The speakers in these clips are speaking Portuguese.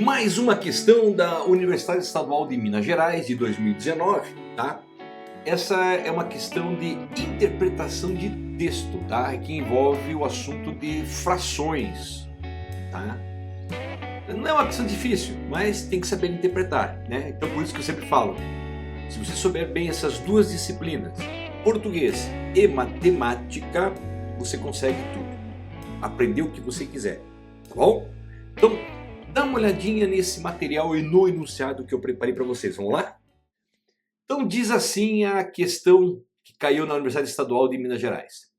Mais uma questão da Universidade Estadual de Minas Gerais de 2019, tá? Essa é uma questão de interpretação de texto, tá? Que envolve o assunto de frações, tá? Não é uma questão difícil, mas tem que saber interpretar, né? Então por isso que eu sempre falo, se você souber bem essas duas disciplinas, português e matemática, você consegue tudo. Aprender o que você quiser, tá bom? Então, dá uma olhadinha nesse material e no enunciado que eu preparei para vocês. Vamos lá? Então diz assim a questão que caiu na Universidade Estadual de Minas Gerais.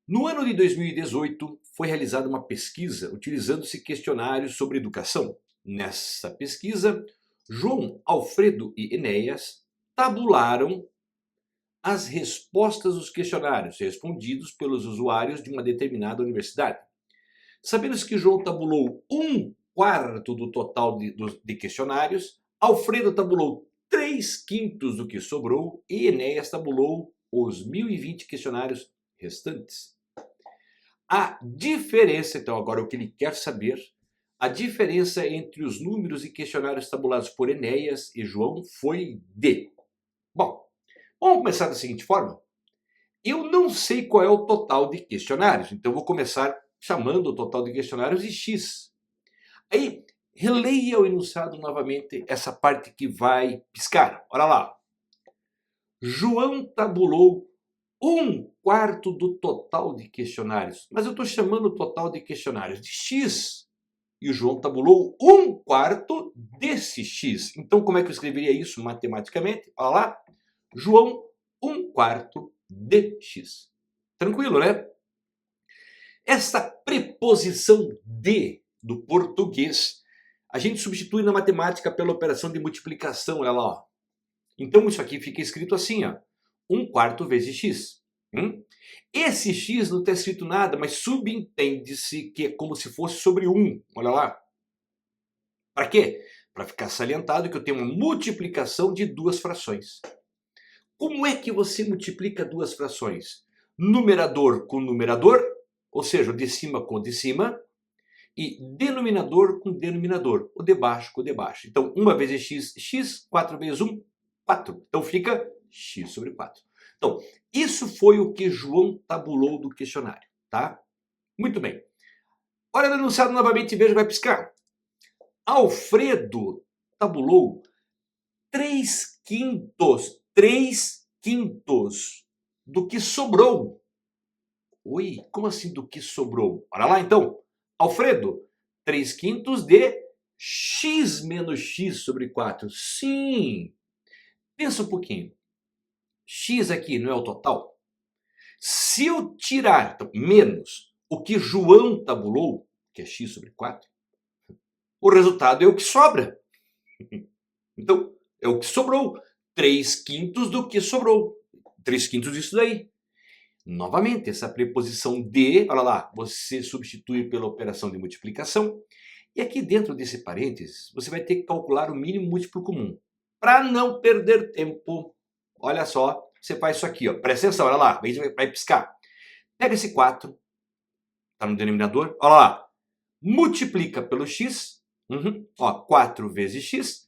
No ano de 2018, foi realizada uma pesquisa utilizando-se questionários sobre educação. Nessa pesquisa, João, Alfredo e Enéas tabularam as respostas dos questionários respondidos pelos usuários de uma determinada universidade. Sabendo-se que João tabulou 1/4 do total de questionários, Alfredo tabulou 3/5 do que sobrou e Enéas tabulou os 1020 questionários restantes. A diferença, então agora o que ele quer saber, a diferença entre os números e questionários tabulados por Enéas e João foi de... Bom, vamos começar da seguinte forma. Eu não sei qual é o total de questionários, então vou começar chamando o total de questionários de X. Aí, releia o enunciado novamente, essa parte que vai piscar. Olha lá. João tabulou 1/4 do total de questionários. Mas eu estou chamando o total de questionários de X. E o João tabulou 1/4 desse X. Então, como é que eu escreveria isso matematicamente? Olha lá. João, 1/4 de X. Tranquilo, né? Essa preposição de do português, a gente substitui na matemática pela operação de multiplicação, olha lá. Ó. Então isso aqui fica escrito assim, ó, 1/4 vezes x. Esse x não está escrito nada, mas subentende-se que é como se fosse sobre 1, olha lá. Para quê? Para ficar salientado que eu tenho uma multiplicação de duas frações. Como é que você multiplica duas frações? Numerador com numerador, ou seja, o de cima com o de cima, e denominador com denominador, o de baixo com o de baixo. Então, 1 vezes x, x, 4 vezes 1, 4. Então fica x sobre 4. Então, isso foi o que João tabulou do questionário, tá? Muito bem. Olha no enunciado novamente e veja, vai piscar. Alfredo tabulou 3/5 do que sobrou. Oi, como assim do que sobrou? Olha lá então. Alfredo, 3/5 de x menos x sobre 4. Sim. Pensa um pouquinho. X aqui não é o total? Se eu tirar então, menos o que João tabulou, que é x sobre 4, o resultado é o que sobra. Então, é o que sobrou. 3/5 do que sobrou. 3/5 disso daí. Novamente, essa preposição de, olha lá, você substitui pela operação de multiplicação. E aqui dentro desse parênteses, você vai ter que calcular o mínimo múltiplo comum. Para não perder tempo, olha só, você faz isso aqui, ó. Presta atenção, olha lá, vai piscar. Pega esse 4, está no denominador, olha lá, multiplica pelo x, ó, 4 vezes x,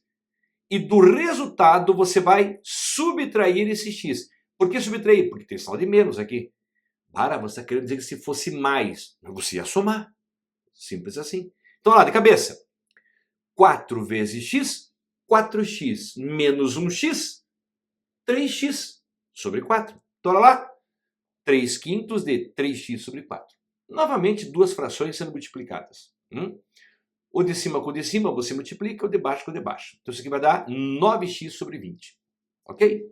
e do resultado você vai subtrair esse x. Por que subtrair? Porque tem sinal de menos aqui. Para, você está querendo dizer que se fosse mais, você ia somar. Simples assim. Então, lá, de cabeça. 4 vezes x, 4x menos 1x, 3x sobre 4. Então, olha lá. 3/5 de 3x sobre 4. Novamente, duas frações sendo multiplicadas. O de cima com o de cima, você multiplica, o de baixo com o de baixo. Então, isso aqui vai dar 9x sobre 20. Ok?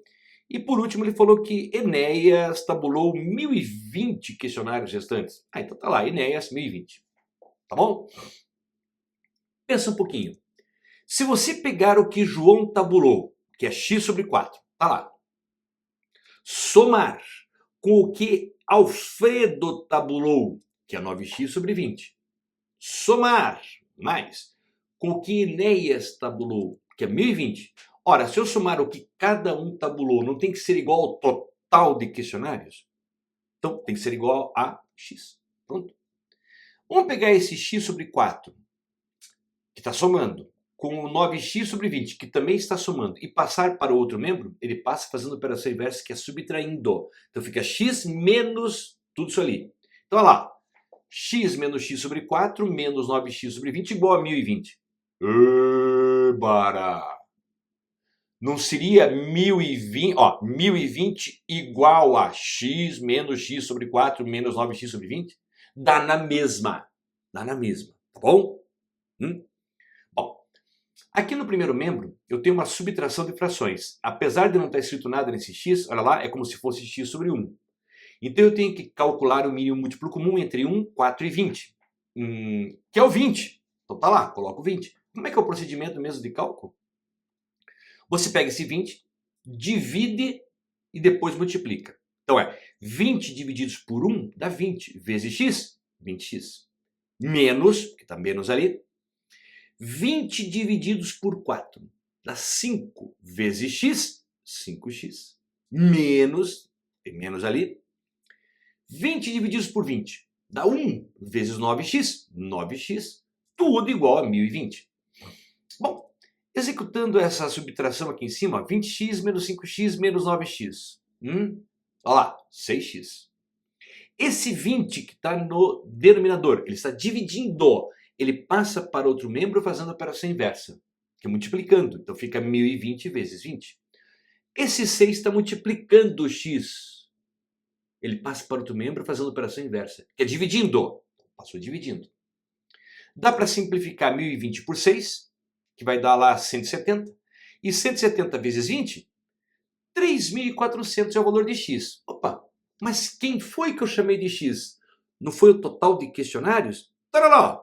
E por último ele falou que Enéas tabulou 1020 questionários restantes. Ah, então tá lá, Enéas 1020. Tá bom? Pensa um pouquinho. Se você pegar o que João tabulou, que é x sobre 4, tá lá. Somar com o que Alfredo tabulou, que é 9x sobre 20. Somar mais com o que Enéas tabulou, que é 1020. Ora, se eu somar o que cada um tabulou, não tem que ser igual ao total de questionários? Então, tem que ser igual a x. Pronto. Vamos pegar esse x sobre 4, que está somando, com o 9x sobre 20, que também está somando, e passar para o outro membro, ele passa fazendo a operação inversa, que é subtraindo. Então fica x menos tudo isso ali. Então olha lá, x menos x sobre 4 menos 9x sobre 20 igual a 1020. Bara! Não seria 1020, ó, 1020 igual a x menos x sobre 4 menos 9x sobre 20? Dá na mesma, tá bom? Bom, aqui no primeiro membro eu tenho uma subtração de frações. Apesar de não estar escrito nada nesse x, olha lá, é como se fosse x sobre 1. Então eu tenho que calcular o mínimo múltiplo comum entre 1, 4 e 20, que é o 20. Então tá lá, coloco o 20. Como é que é o procedimento mesmo de cálculo? Você pega esse 20, divide e depois multiplica. Então é 20 divididos por 1 dá 20, vezes x, 20x. Menos, que está menos ali, 20 divididos por 4 dá 5 vezes x, 5x. Menos, tem menos ali, 20 divididos por 20 dá 1 vezes 9x, 9x, tudo igual a 1020. Bom, executando essa subtração aqui em cima, 20x menos 5x menos 9x. Olha lá, 6x. Esse 20 que está no denominador, ele está dividindo, ele passa para outro membro fazendo a operação inversa, que é multiplicando. Então fica 1020 vezes 20. Esse 6 está multiplicando o x. Ele passa para outro membro fazendo a operação inversa, que é dividindo. Passou dividindo. Dá para simplificar 1020 por 6, que vai dar lá 170. E 170 vezes 20, 3.400 é o valor de x. Opa, mas quem foi que eu chamei de x? Não foi o total de questionários? Tarará!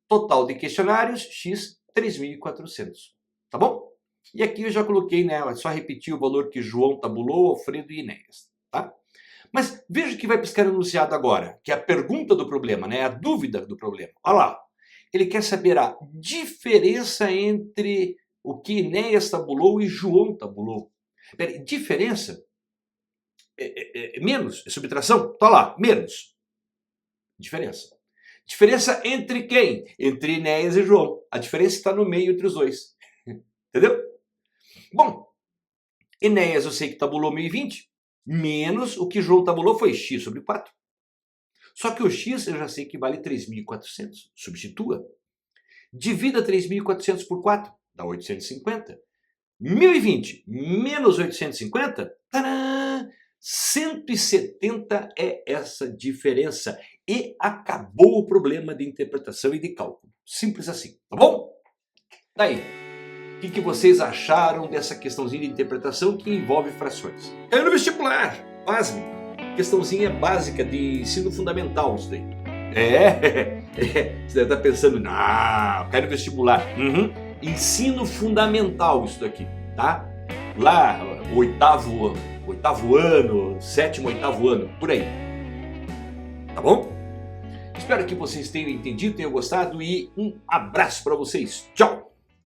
Total de questionários, x, 3.400. Tá bom? E aqui eu já coloquei, né? É só repetir o valor que João tabulou, Alfredo e Enéas. Tá? Mas veja o que vai piscar enunciado agora, que é a pergunta do problema, né? A dúvida do problema. Olha lá. Ele quer saber a diferença entre o que Enéas tabulou e João tabulou. Pera, diferença? Menos? É subtração? Tá lá, menos. Diferença. Diferença entre quem? Entre Enéas e João. A diferença está no meio entre os dois. Entendeu? Bom, Enéas eu sei que tabulou 1020, menos o que João tabulou foi x sobre 4. Só que o x eu já sei que vale 3.400. Substitua. Divida 3.400 por 4, dá 850. 1020 menos 850, tadã! 170 é essa diferença. E acabou o problema de interpretação e de cálculo. Simples assim, tá bom? Daí, o que vocês acharam dessa questãozinha de interpretação que envolve frações? Caiu no vestibular, pasme. Questãozinha básica de ensino fundamental, isso daí. Você deve estar pensando, não, caiu no vestibular. Ensino fundamental isso daqui, tá? Lá, oitavo ano, sétimo, oitavo ano, por aí. Tá bom? Espero que vocês tenham entendido, tenham gostado e um abraço para vocês. Tchau!